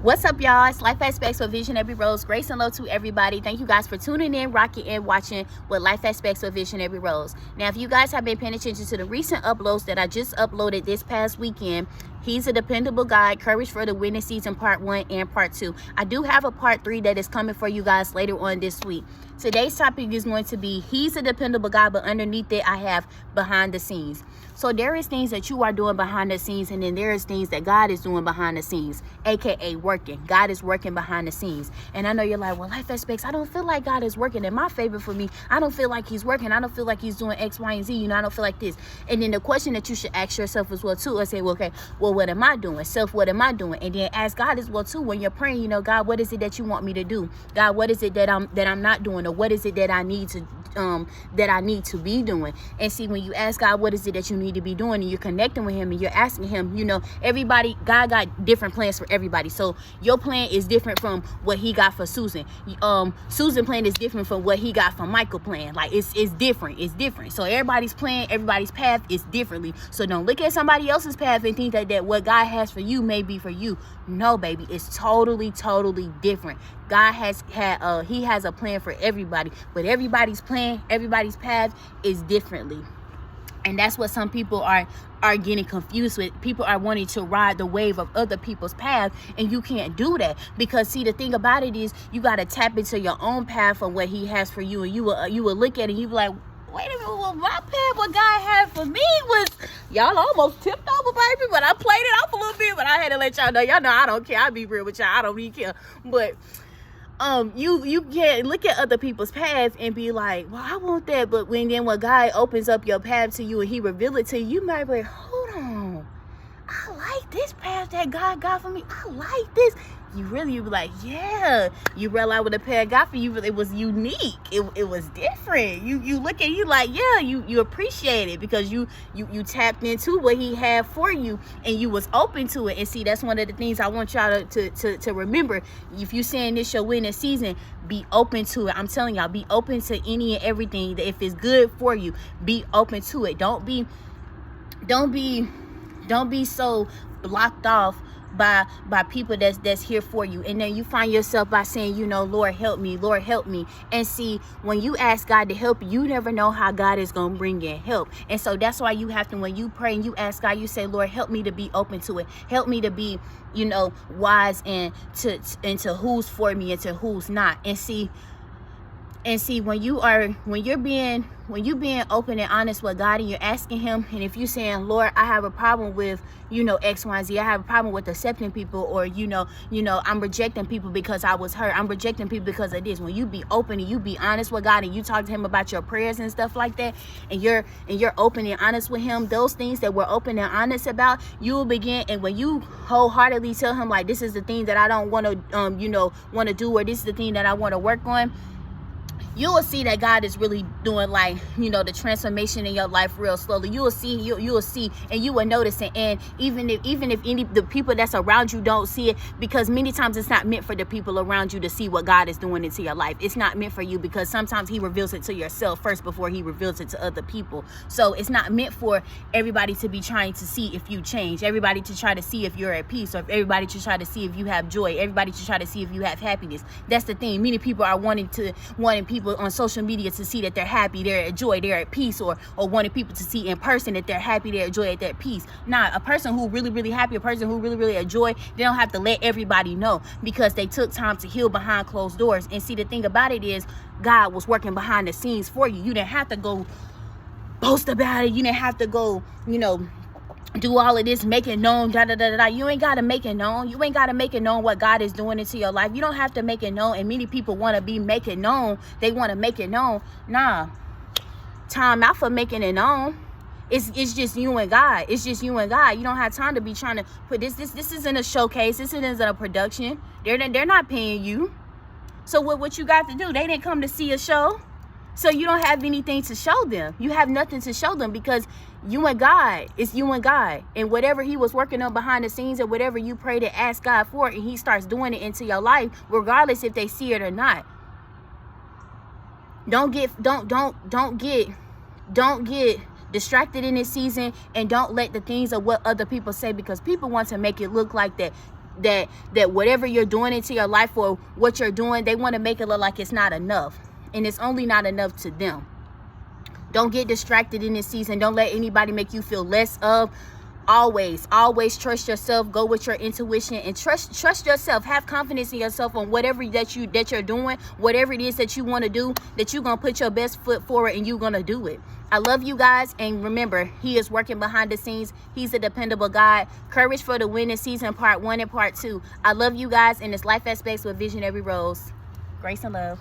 What's up, y'all? It's Life Aspects with Visionary Rose. Grace and love to everybody. Thank you guys for tuning in, rocking, and watching with Life Aspects with Visionary Rose. Now, if you guys have been paying attention to the recent uploads that I just uploaded this past weekend, He's a Dependable Guide, Courage for the Winning Season Part 1 and Part 2. I do have a Part 3 that is coming for you guys later on this week. Today's topic is going to be He's a Dependable Guide, but underneath it, I have behind the scenes. So there is things that you are doing behind the scenes, and then there is things that God is doing behind the scenes, aka working. God is working behind the scenes. And I know you're like, well, Life Aspects, I don't feel like God is working in my favor for me. I don't feel like he's working. I don't feel like he's doing X, Y, and Z. You know, I don't feel like this. And then the question that you should ask yourself as well too, I say, well, okay, well, what am I doing? Self, what am I doing? And then ask God as well too, when you're praying, you know, God, what is it that you want me to do? God, what is it that I'm not doing? Or what is it that I need to be doing? And see, when you ask God what is it that you need to be doing, and you're connecting with him and you're asking him, you know, everybody, God got different plans for everybody. So your plan is different from what he got for Susan. Susan plan is different from what he got from Michael plan. Like it's different. So everybody's plan, everybody's path is differently. So don't look at somebody else's path and think that what God has for you may be for you. No, baby, it's totally different. God he has a plan for everybody, but everybody's plan, everybody's path is differently. And that's what some people are getting confused with. People are wanting to ride the wave of other people's path, and you can't do that, because see, the thing about it is you got to tap into your own path of what he has for you, and you will look at it and you be like, wait a minute, well, my path, what God had for me was, y'all almost tipped over, baby, but I played it off a little bit, but I had to let y'all know I don't care. I'll be real with y'all. I don't really care. But you can't look at other people's paths and be like, well, I want that. But when God opens up your path to you and he reveals it to you, you might be like, hold on, I like this path that God got for me. I like this. You be like, yeah. You realize what the path got for you, it was unique. It was different. You look at you like, yeah, you appreciate it because you tapped into what he had for you and you was open to it. And see, that's one of the things I want y'all to remember. If you saying this your winning season, be open to it. I'm telling y'all, be open to any and everything. That if it's good for you, be open to it. Don't be so blocked off by people that's here for you. And then you find yourself by saying, you know, Lord help me, and see, when you ask God to help you never know how God is gonna bring in help. And so that's why you have to, when you pray and you ask God, you say, Lord, help me to be open to it, help me to be, you know, wise and to who's for me and to who's not. And see, when you're being open and honest with God and you're asking him, and if you're saying, Lord, I have a problem with, you know, X, Y, and Z, I have a problem with accepting people, or you know, I'm rejecting people because I was hurt, I'm rejecting people because of this. When you be open and you be honest with God and you talk to him about your prayers and stuff like that, and you're open and honest with him, those things that we're open and honest about, you will begin. And when you wholeheartedly tell him, like, this is the thing that I don't want to do, or this is the thing that I want to work on, you will see that God is really doing, like, you know, the transformation in your life real slowly. You will see, and you will notice it. And even if the people that's around you don't see it, because many times it's not meant for the people around you to see what God is doing into your life. It's not meant for you, because sometimes he reveals it to yourself first before he reveals it to other people. So it's not meant for everybody to be trying to see if you change, everybody to try to see if you're at peace, or if everybody to try to see if you have joy, everybody to try to see if you have happiness. That's the thing. Many people are wanting people on social media to see that they're happy, they're at joy, they're at peace, or wanting people to see in person that they're happy, they're at joy, they're at peace. Nah, a person who really happy, a person who really at joy, they don't have to let everybody know, because they took time to heal behind closed doors. And see, the thing about it is, God was working behind the scenes for you. You didn't have to go boast about it. You didn't have to go, you know, do all of this, make it known, You ain't got to make it known. You ain't got to make it known what God is doing into your life. You don't have to make it known. And many people want to be making known. They want to make it known. Nah, time out for making it known. It's just you and God. It's just you and God. You don't have time to be trying to put this isn't a showcase. This isn't a production. They're not paying you. So what you got to do? They didn't come to see a show. So you don't have anything to show them. You have nothing to show them, because you and God, it's you and God. And whatever he was working on behind the scenes, and whatever you pray to ask God for, and he starts doing it into your life, regardless if they see it or not. Don't get distracted in this season, and don't let the things of what other people say, because people want to make it look like that that whatever you're doing into your life or what you're doing, they want to make it look like it's not enough, and it's only not enough to them. Don't get distracted in this season. Don't let anybody make you feel less of. Always trust yourself. Go with your intuition and trust yourself. Have confidence in yourself on whatever that you're doing, whatever it is that you want to do, that you're gonna put your best foot forward and you're gonna do it. I love you guys, and remember, he is working behind the scenes. He's a dependable God. Courage for the Winning Season Part 1 and Part 2. I love you guys, and it's Life Aspects with Visionary Rose. Grace and love.